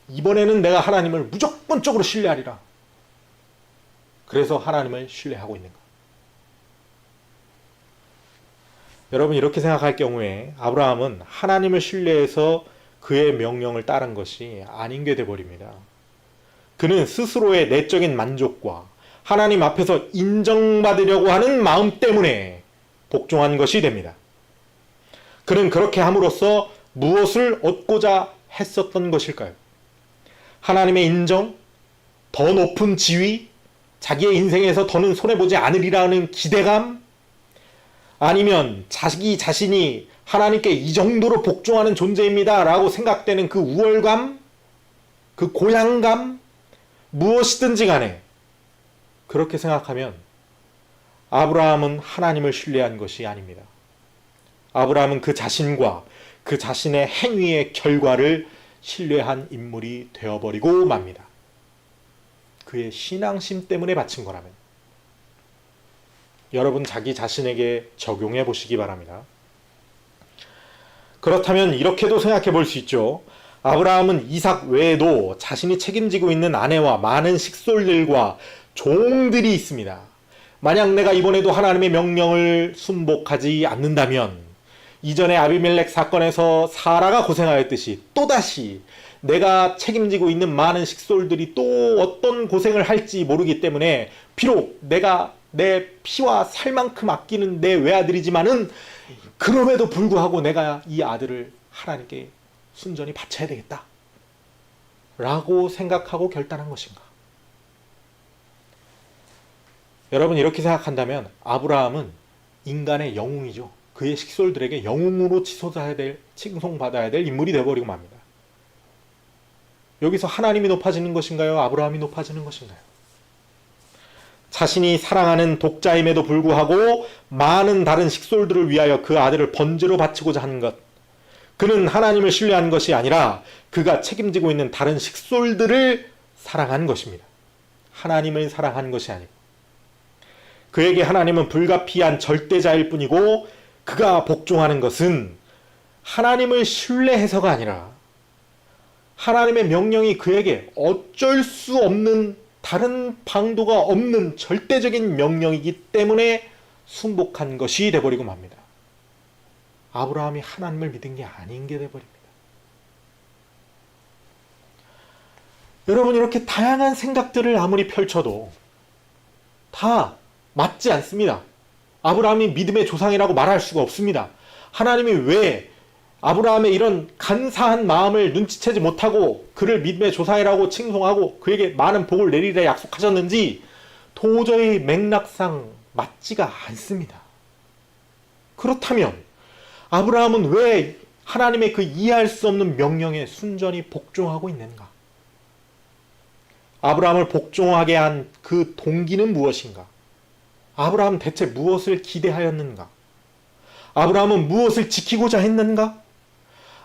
이번에는 내가 하나님을 무조건적으로 신뢰하리라. 그래서 하나님을 신뢰하고 있는가. 여러분 이렇게 생각할 경우에 아브라함은 하나님을 신뢰해서 그의 명령을 따른 것이 아닌 게 되어버립니다. 그는 스스로의 내적인 만족과 하나님 앞에서 인정받으려고 하는 마음 때문에 복종한 것이 됩니다. 그는 그렇게 함으로써 무엇을 얻고자 했었던 것일까요? 하나님의 인정, 더 높은 지위, 자기의 인생에서 더는 손해보지 않으리라는 기대감, 아니면 자기 자신이 하나님께 이 정도로 복종하는 존재입니다 라고 생각되는 그 우월감, 그 고향감, 무엇이든지 간에 그렇게 생각하면 아브라함은 하나님을 신뢰한 것이 아닙니다. 아브라함은 그 자신과 그 자신의 행위의 결과를 신뢰한 인물이 되어버리고 맙니다. 그의 신앙심 때문에 바친 거라면 여러분 자기 자신에게 적용해 보시기 바랍니다. 그렇다면 이렇게도 생각해 볼 수 있죠. 아브라함은 이삭 외에도 자신이 책임지고 있는 아내와 많은 식솔들과 종들이 있습니다. 만약 내가 이번에도 하나님의 명령을 순복하지 않는다면 이전에 아비멜렉 사건에서 사라가 고생하였듯이 또다시 내가 책임지고 있는 많은 식솔들이 또 어떤 고생을 할지 모르기 때문에 비록 내가 내 피와 살만큼 아끼는 내 외아들이지만은 그럼에도 불구하고 내가 이 아들을 하나님께 순전히 바쳐야 되겠다 라고 생각하고 결단한 것인가? 여러분 이렇게 생각한다면 아브라함은 인간의 영웅이죠. 그의 식솔들에게 영웅으로 칭송받아야 될 인물이 되어버리고 맙니다. 여기서 하나님이 높아지는 것인가요? 아브라함이 높아지는 것인가요? 자신이 사랑하는 독자임에도 불구하고 많은 다른 식솔들을 위하여 그 아들을 번제로 바치고자 하는 것. 그는 하나님을 신뢰한 것이 아니라 그가 책임지고 있는 다른 식솔들을 사랑한 것입니다. 하나님을 사랑한 것이 아니고. 그에게 하나님은 불가피한 절대자일 뿐이고 그가 복종하는 것은 하나님을 신뢰해서가 아니라 하나님의 명령이 그에게 어쩔 수 없는 다른 방도가 없는 절대적인 명령이기 때문에 순복한 것이 되어버리고 맙니다. 아브라함이 하나님을 믿은 게 아닌 게 되어버립니다. 여러분 이렇게 다양한 생각들을 아무리 펼쳐도 다 맞지 않습니다. 아브라함이 믿음의 조상이라고 말할 수가 없습니다. 하나님이 왜 아브라함의 이런 간사한 마음을 눈치채지 못하고 그를 믿음의 조상이라고 칭송하고 그에게 많은 복을 내리라 약속하셨는지 도저히 맥락상 맞지가 않습니다. 그렇다면 아브라함은 왜 하나님의 그 이해할 수 없는 명령에 순전히 복종하고 있는가? 아브라함을 복종하게 한 그 동기는 무엇인가? 아브라함은 대체 무엇을 기대하였는가? 아브라함은 무엇을 지키고자 했는가?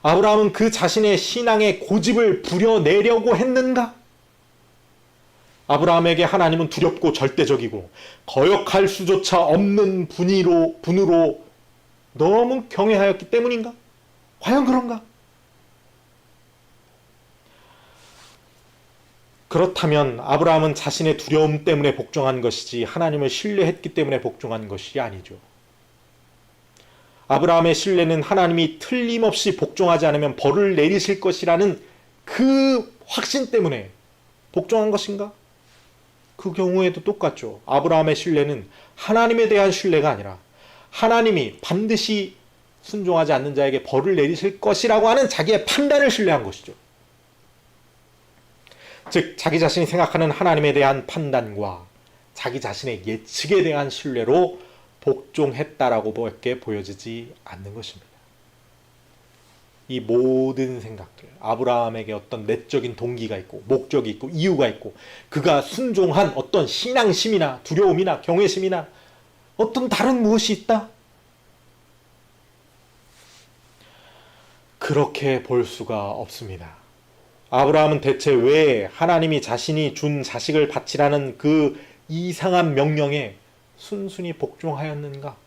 아브라함은 그 자신의 신앙의 고집을 부려내려고 했는가? 아브라함에게 하나님은 두렵고 절대적이고 거역할 수조차 없는 분으로 너무 경외하였기 때문인가? 과연 그런가? 그렇다면 아브라함은 자신의 두려움 때문에 복종한 것이지 하나님을 신뢰했기 때문에 복종한 것이 아니죠. 아브라함의 신뢰는 하나님이 틀림없이 복종하지 않으면 벌을 내리실 것이라는 그 확신 때문에 복종한 것인가? 그 경우에도 똑같죠. 아브라함의 신뢰는 하나님에 대한 신뢰가 아니라 하나님이 반드시 순종하지 않는 자에게 벌을 내리실 것이라고 하는 자기의 판단을 신뢰한 것이죠. 즉 자기 자신이 생각하는 하나님에 대한 판단과 자기 자신의 예측에 대한 신뢰로 복종했다라고 밖에 보여지지 않는 것입니다. 이 모든 생각들, 아브라함에게 어떤 내적인 동기가 있고 목적이 있고 이유가 있고 그가 순종한 어떤 신앙심이나 두려움이나 경외심이나 어떤 다른 무엇이 있다? 그렇게 볼 수가 없습니다. 아브라함은 대체 왜 하나님이 자신이 준 자식을 바치라는 그 이상한 명령에 순순히 복종하였는가?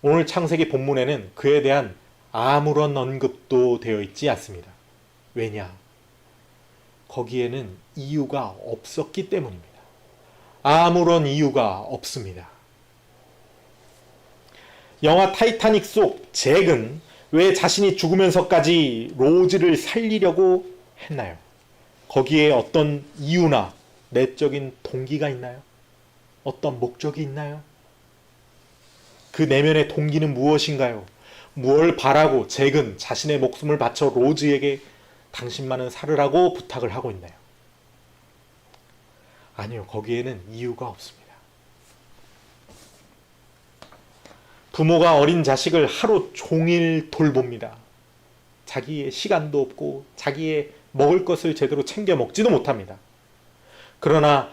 오늘 창세기 본문에는 그에 대한 아무런 언급도 되어 있지 않습니다. 왜냐? 거기에는 이유가 없었기 때문입니다. 아무런 이유가 없습니다. 영화 타이타닉 속 잭은 왜 자신이 죽으면서까지 로즈를 살리려고 했나요? 거기에 어떤 이유나 내적인 동기가 있나요? 어떤 목적이 있나요? 그 내면의 동기는 무엇인가요? 무엇을 바라고 잭은 자신의 목숨을 바쳐 로즈에게 당신만은 살으라고 부탁을 하고 있나요? 아니요, 거기에는 이유가 없습니다. 부모가 어린 자식을 하루 종일 돌봅니다. 자기의 시간도 없고 자기의 먹을 것을 제대로 챙겨 먹지도 못합니다. 그러나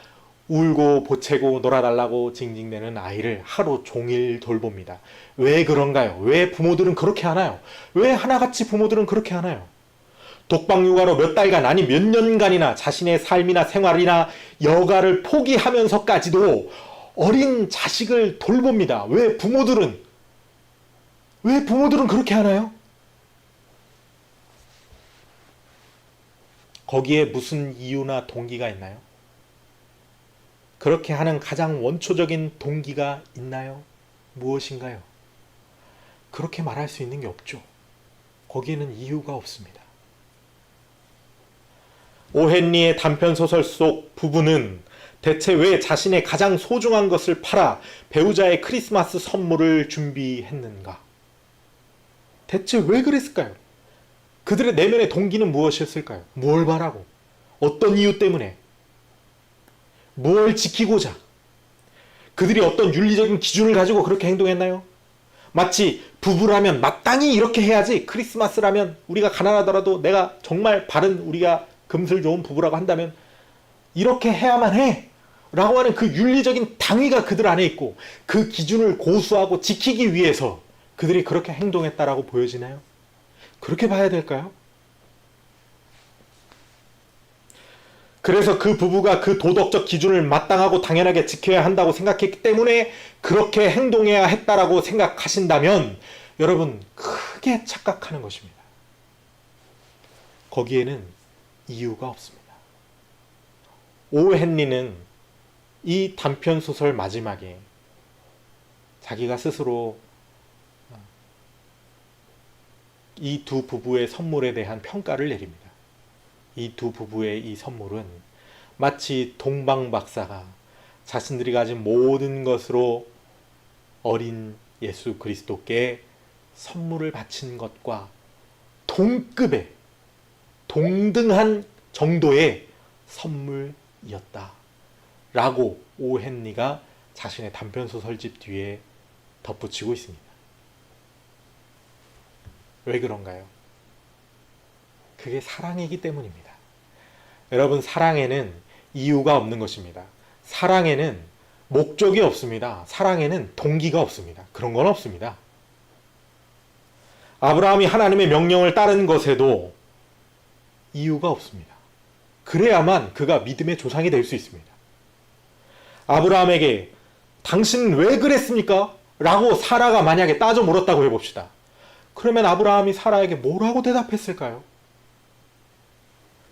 울고 보채고 놀아달라고 징징대는 아이를 하루 종일 돌봅니다. 왜 그런가요? 왜 부모들은 그렇게 하나요? 왜 하나같이 부모들은 그렇게 하나요? 독박육아로 몇 달간 아니 몇 년간이나 자신의 삶이나 생활이나 여가를 포기하면서까지도 어린 자식을 돌봅니다. 왜 부모들은 그렇게 하나요? 거기에 무슨 이유나 동기가 있나요? 그렇게 하는 가장 원초적인 동기가 있나요? 무엇인가요? 그렇게 말할 수 있는 게 없죠. 거기에는 이유가 없습니다. 오헨리의 단편소설 속 부부는 대체 왜 자신의 가장 소중한 것을 팔아 배우자의 크리스마스 선물을 준비했는가? 대체 왜 그랬을까요? 그들의 내면의 동기는 무엇이었을까요? 뭘 바라고? 어떤 이유 때문에? 뭘 지키고자? 그들이 어떤 윤리적인 기준을 가지고 그렇게 행동했나요? 마치 부부라면 마땅히 이렇게 해야지, 크리스마스라면 우리가 가난하더라도 내가 정말 바른 우리가 금슬 좋은 부부라고 한다면 이렇게 해야만 해 라고 하는 그 윤리적인 당위가 그들 안에 있고 그 기준을 고수하고 지키기 위해서 그들이 그렇게 행동했다라고 보여지나요? 그렇게 봐야 될까요? 그래서 그 부부가 그 도덕적 기준을 마땅하고 당연하게 지켜야 한다고 생각했기 때문에 그렇게 행동해야 했다라고 생각하신다면 여러분 크게 착각하는 것입니다. 거기에는 이유가 없습니다. 오 헨리는 이 단편소설 마지막에 자기가 스스로 이 두 부부의 선물에 대한 평가를 내립니다. 이 두 부부의 이 선물은 마치 동방박사가 자신들이 가진 모든 것으로 어린 예수 그리스도께 선물을 바친 것과 동급의 동등한 정도의 선물이었다 라고 오 헨리가 자신의 단편소설집 뒤에 덧붙이고 있습니다. 왜 그런가요? 그게 사랑이기 때문입니다. 여러분, 사랑에는 이유가 없는 것입니다. 사랑에는 목적이 없습니다. 사랑에는 동기가 없습니다. 그런 건 없습니다. 아브라함이 하나님의 명령을 따른 것에도 이유가 없습니다. 그래야만 그가 믿음의 조상이 될 수 있습니다. 아브라함에게 당신 왜 그랬습니까? 라고 사라가 만약에 따져 물었다고 해봅시다. 그러면 아브라함이 사라에게 뭐라고 대답했을까요?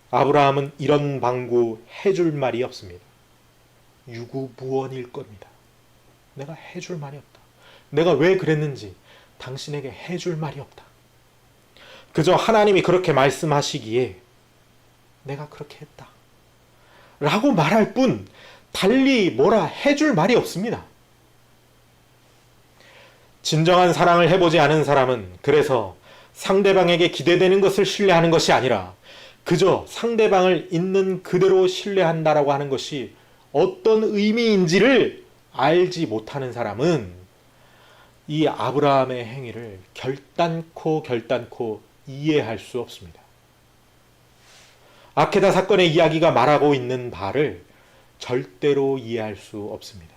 아브라함은 이런 방구 해줄 말이 없습니다. 유구무원일 겁니다. 내가 해줄 말이 없다. 내가 왜 그랬는지 당신에게 해줄 말이 없다. 그저 하나님이 그렇게 말씀하시기에 내가 그렇게 했다 라고 말할 뿐 달리 뭐라 해줄 말이 없습니다. 진정한 사랑을 해보지 않은 사람은 그래서 상대방에게 기대되는 것을 신뢰하는 것이 아니라 그저 상대방을 있는 그대로 신뢰한다라고 하는 것이 어떤 의미인지를 알지 못하는 사람은 이 아브라함의 행위를 결단코 이해할 수 없습니다. 아케다 사건의 이야기가 말하고 있는 바를 절대로 이해할 수 없습니다.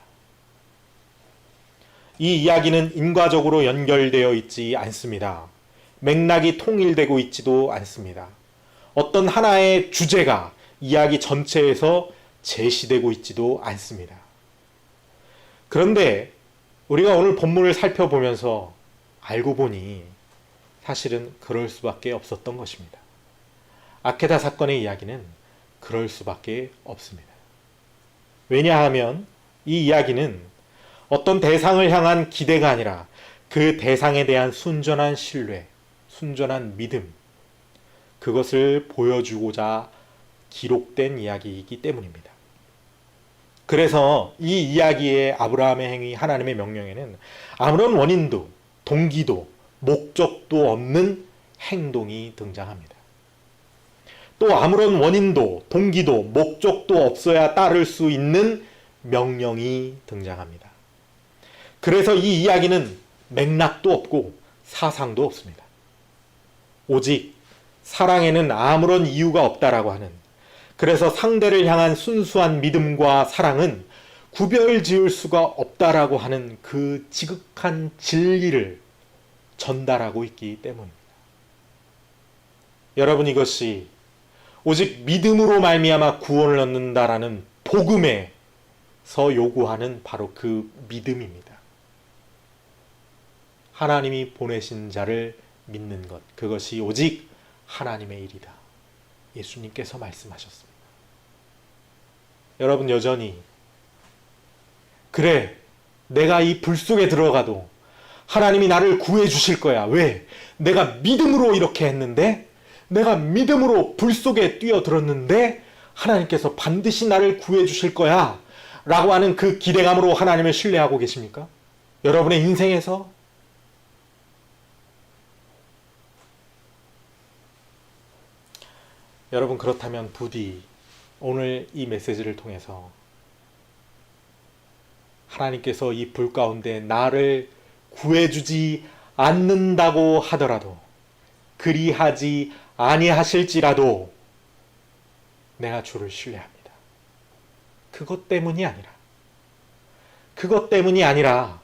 이 이야기는 인과적으로 연결되어 있지 않습니다. 맥락이 통일되고 있지도 않습니다. 어떤 하나의 주제가 이야기 전체에서 제시되고 있지도 않습니다. 그런데 우리가 오늘 본문을 살펴보면서 알고 보니 사실은 그럴 수밖에 없었던 것입니다. 아케다 사건의 이야기는 그럴 수밖에 없습니다. 왜냐하면 이 이야기는 어떤 대상을 향한 기대가 아니라 그 대상에 대한 순전한 신뢰, 순전한 믿음, 그것을 보여주고자 기록된 이야기이기 때문입니다. 그래서 이 이야기의 아브라함의 행위, 하나님의 명령에는 아무런 원인도, 동기도, 목적도 없는 행동이 등장합니다. 또 아무런 원인도, 동기도, 목적도 없어야 따를 수 있는 명령이 등장합니다. 그래서 이 이야기는 맥락도 없고 사상도 없습니다. 오직 사랑에는 아무런 이유가 없다라고 하는, 그래서 상대를 향한 순수한 믿음과 사랑은 구별 지을 수가 없다라고 하는 그 지극한 진리를 전달하고 있기 때문입니다. 여러분, 이것이 오직 믿음으로 말미암아 구원을 얻는다라는 복음에서 요구하는 바로 그 믿음입니다. 하나님이 보내신 자를 믿는 것, 그것이 오직 하나님의 일이다. 예수님께서 말씀하셨습니다. 여러분, 여전히 그래, 내가 이 불 속에 들어가도 하나님이 나를 구해 주실 거야. 왜? 내가 믿음으로 이렇게 했는데, 내가 믿음으로 불 속에 뛰어들었는데 하나님께서 반드시 나를 구해 주실 거야 라고 하는 그 기대감으로 하나님을 신뢰하고 계십니까? 여러분의 인생에서? 여러분, 그렇다면 부디 오늘 이 메시지를 통해서 하나님께서 이 불 가운데 나를 구해주지 않는다고 하더라도, 그리하지 아니하실지라도 내가 주를 신뢰합니다. 그것 때문이 아니라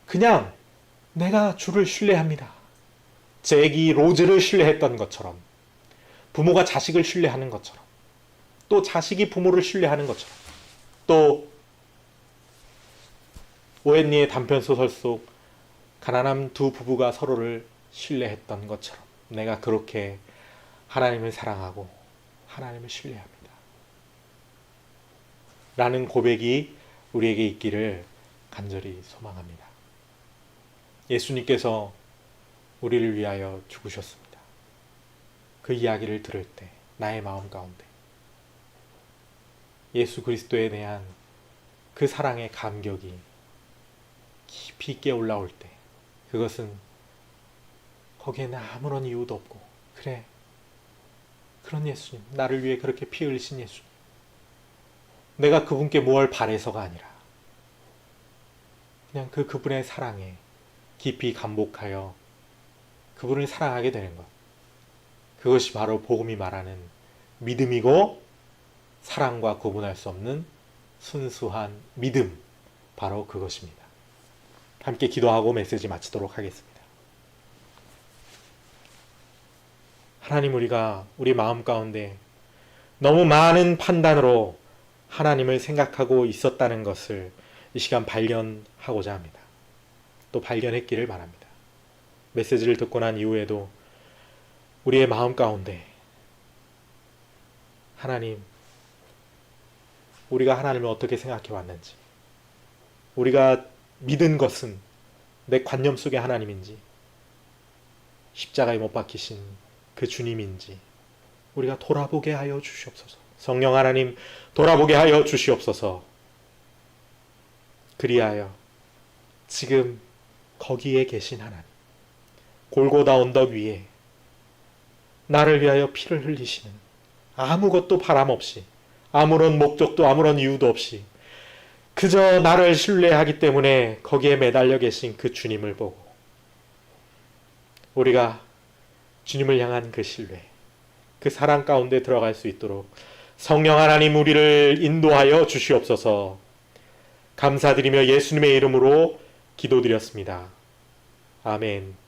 그냥 내가 주를 신뢰합니다. 잭이 로즈를 신뢰했던 것처럼, 부모가 자식을 신뢰하는 것처럼, 또 자식이 부모를 신뢰하는 것처럼, 또 오헨리의 단편소설 속 가난한 두 부부가 서로를 신뢰했던 것처럼 내가 그렇게 하나님을 사랑하고 하나님을 신뢰합니다. 라는 고백이 우리에게 있기를 간절히 소망합니다. 예수님께서 우리를 위하여 죽으셨습니다. 그 이야기를 들을 때 나의 마음 가운데 예수 그리스도에 대한 그 사랑의 감격이 깊이 있게 올라올 때, 그것은 거기에는 아무런 이유도 없고, 그래, 그런 예수님, 나를 위해 그렇게 피 흘리신 예수님, 내가 그분께 뭘 바래서가 아니라 그냥 그분의 사랑에 깊이 감복하여 그분을 사랑하게 되는 것, 그것이 바로 복음이 말하는 믿음이고 사랑과 구분할 수 없는 순수한 믿음, 바로 그것입니다. 함께 기도하고 메시지 마치도록 하겠습니다. 하나님, 우리가 우리 마음 가운데 너무 많은 판단으로 하나님을 생각하고 있었다는 것을 이 시간 발견하고자 합니다. 또 발견했기를 바랍니다. 메시지를 듣고 난 이후에도 우리의 마음 가운데 하나님, 우리가 하나님을 어떻게 생각해 왔는지, 우리가 믿은 것은 내 관념 속의 하나님인지, 십자가에 못 박히신 그 주님인지 우리가 돌아보게 하여 주시옵소서. 성령 하나님, 돌아보게 하여 주시옵소서. 그리하여 지금 거기에 계신 하나님, 골고다 언덕 위에 나를 위하여 피를 흘리시는, 아무것도 바람 없이, 아무런 목적도 아무런 이유도 없이 그저 나를 신뢰하기 때문에 거기에 매달려 계신 그 주님을 보고 우리가 주님을 향한 그 신뢰, 그 사랑 가운데 들어갈 수 있도록 성령 하나님, 우리를 인도하여 주시옵소서. 감사드리며 예수님의 이름으로 기도드렸습니다. 아멘.